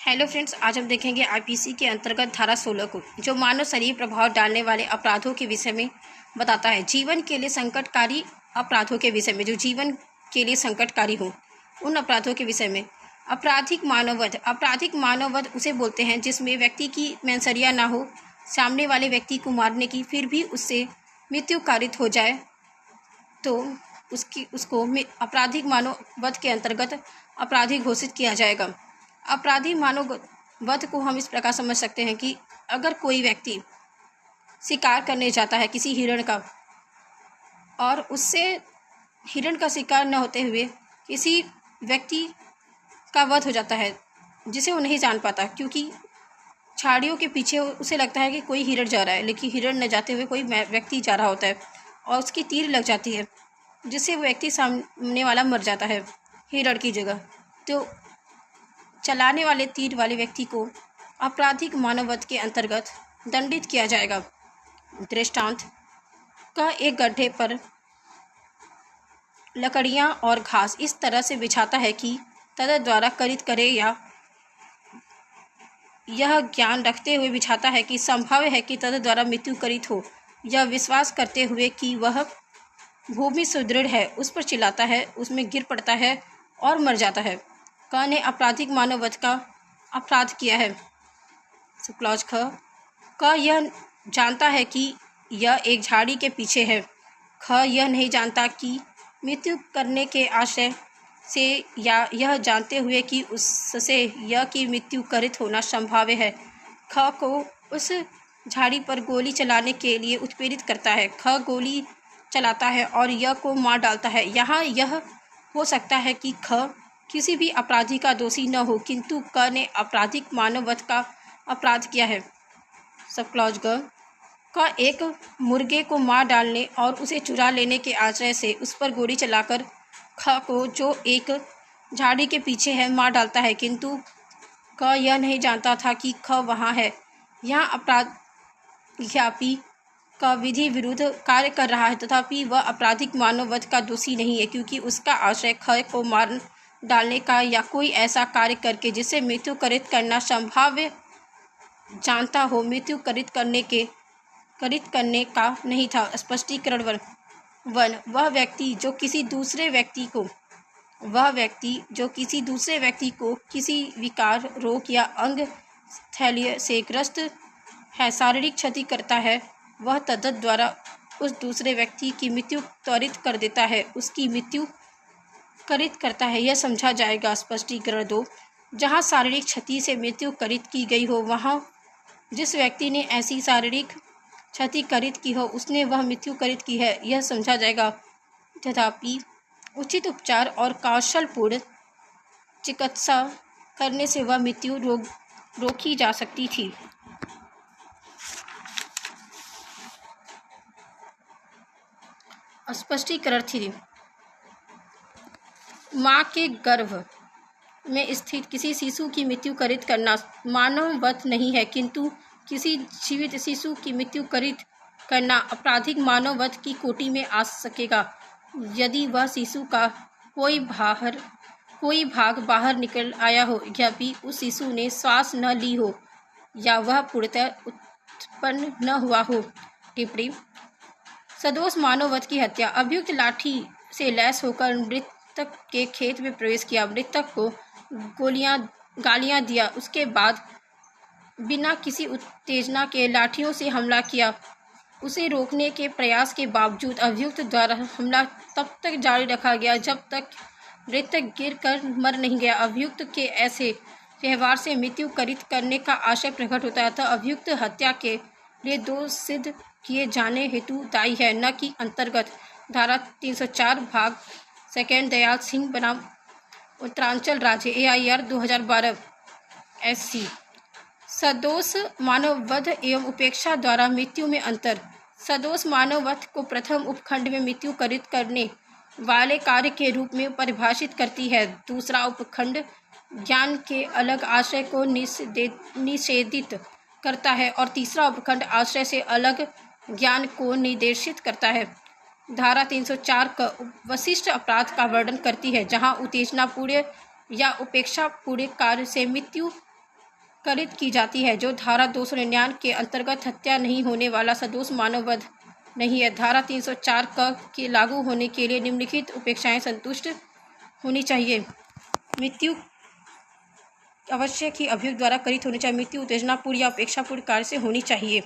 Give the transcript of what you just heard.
Hello friends, आज हम देखेंगे आईपीसी के अंतर्गत धारा 16 को, जो मानव शरीर प्रभाव डालने वाले अपराधों के विषय में बताता है। जीवन के लिए संकटकारी अपराधों के विषय में, जो जीवन के लिए संकटकारी हो, उन अपराधों के विषय में। आपराधिक मानववध उसे बोलते हैं जिसमें व्यक्ति की मंशा ना हो सामने वाले व्यक्ति को मारने की, फिर भी उससे मृत्यु कारित हो जाए तो उसको आपराधिक मानववध के अंतर्गत अपराधी घोषित किया जाएगा। अपराधी मानववध को हम इस प्रकार समझ सकते हैं कि अगर कोई व्यक्ति शिकार करने जाता है किसी हिरण का, और उससे हिरण का शिकार न होते हुए किसी व्यक्ति का वध हो जाता है जिसे वो नहीं जान पाता, क्योंकि झाड़ियों के पीछे उसे लगता है कि कोई हिरण जा रहा है, लेकिन हिरण न जाते हुए कोई व्यक्ति जा रहा होता है और उसकी तीर लग जाती है, जिससे वो व्यक्ति सामने वाला मर जाता है हिरण की जगह। तो चलाने वाले तीर वाले व्यक्ति को आपराधिक मानववध के अंतर्गत दंडित किया जाएगा। दृष्टांत का एक गड्ढे पर लकड़ियां और घास इस तरह से बिछाता है कि तद द्वारा करित करे, या यह ज्ञान रखते हुए बिछाता है कि संभव है कि तद द्वारा मृत्यु करित हो, यह विश्वास करते हुए कि वह भूमि सुदृढ़ है, उस पर चिल्लाता है, उसमें गिर पड़ता है और मर जाता है। क ने आपराधिक मानववध का अपराध किया है। क्लॉज क यह जानता है कि यह एक झाड़ी के पीछे है। ख यह नहीं जानता कि मृत्यु करने के आशय से, या यह जानते हुए कि उससे यह की मृत्यु करित होना संभाव्य है, ख को उस झाड़ी पर गोली चलाने के लिए उत्प्रेरित करता है। ख गोली चलाता है और यह को मार डालता है। यहाँ यह हो सकता है कि ख किसी भी अपराधी का दोषी न हो, किंतु क ने आपराधिक मानववध का अपराध किया है। सब क्लॉज क एक मुर्गे को मार डालने और उसे चुरा लेने के आश्रय से उस पर गोली चलाकर ख को, जो एक झाड़ी के पीछे है, मार डालता है, किंतु क यह नहीं जानता था कि ख वहाँ है। यहाँ अपराधी का विधि विरुद्ध कार्य कर रहा है, तथापि वह आपराधिक मानववध का दोषी नहीं है, क्योंकि उसका आश्रय ख को मार डालने का या कोई ऐसा कार्य करके जिससे मृत्यु करित करना संभाव्य जानता हो, मृत्यु करित करने का नहीं था। स्पष्टीकरण 1 वह व्यक्ति जो किसी दूसरे व्यक्ति को किसी विकार, रोग या अंग स्थैल्य से ग्रस्त है शारीरिक क्षति करता है, वह तद्दत द्वारा उस दूसरे व्यक्ति की मृत्यु त्वरित कर देता है, उसकी मृत्यु करित करता है, यह समझा जाएगा। स्पष्टीकरण 2 जहाँ शारीरिक क्षति से मृत्यु करित की गई हो, वहाँ जिस व्यक्ति ने ऐसी शारीरिक क्षति करित की हो, उसने वह मृत्यु करित की है, यह समझा जाएगा। तथापि उचित उपचार और कौशलपूर्ण चिकित्सा करने से वह मृत्यु रोकी जा सकती थी। स्पष्टीकरण 3 माँ के गर्भ में स्थित किसी शिशु की मृत्यु करित करना मानववध नहीं है, किंतु किसी जीवित शिशु की मृत्यु करित करना आपराधिक मानववध की कोटि में आ सकेगा, यदि वह शिशु का कोई भाग बाहर निकल आया हो, या भी उस शिशु ने श्वास न ली हो, या वह पूर्णतः उत्पन्न न हुआ हो। टिप्पणी सदोष मानववध की हत्या। अभियुक्त लाठी से लैस होकर मृतक के खेत में प्रवेश किया, मृतक को गालियां दिया, उसके बाद बिना किसी उत्तेजना के लाठियों से हमला किया। उसे रोकने के प्रयास के बावजूद अभियुक्त द्वारा हमला तब तक जारी रखा गया जब तक मृतक गिरकर मर नहीं गया। अभियुक्त के ऐसे व्यवहार से मृत्यु करित करने का आशय प्रकट होता है, अतः अभियुक्त हत्या के लिए दोष सिद्ध किए जाने हेतु दायी है, न कि अंतर्गत धारा 304 भाग 2 दयाल सिंह बनाम उत्तरांचल राज्य AIR 2012 SC। सदोष मानववध एवं उपेक्षा द्वारा मृत्यु में अंतर। सदोष मानववध को प्रथम उपखंड में मृत्यु करित करने वाले कार्य के रूप में परिभाषित करती है। दूसरा उपखंड ज्ञान के अलग आश्रय को निषेधित करता है, और तीसरा उपखंड आश्रय से अलग ज्ञान को निर्देशित करता है। धारा 304 का वशिष्ठ अपराध का वर्णन करती है, जहां उत्तेजनापूर्ण या उपेक्षापूर्ण कार्य से मृत्यु करित की जाती है, जो धारा 299 के अंतर्गत हत्या नहीं होने वाला सदोष मानववध नहीं है। धारा 304 के लागू होने के लिए निम्नलिखित अपेक्षाएं संतुष्ट होनी चाहिए। मृत्यु आवश्यक ही अभियुक्त द्वारा करित होनी चाहिए। मृत्यु उत्तेजनापूर्ण या अपेक्षापूर्ण कार्य से होनी चाहिए।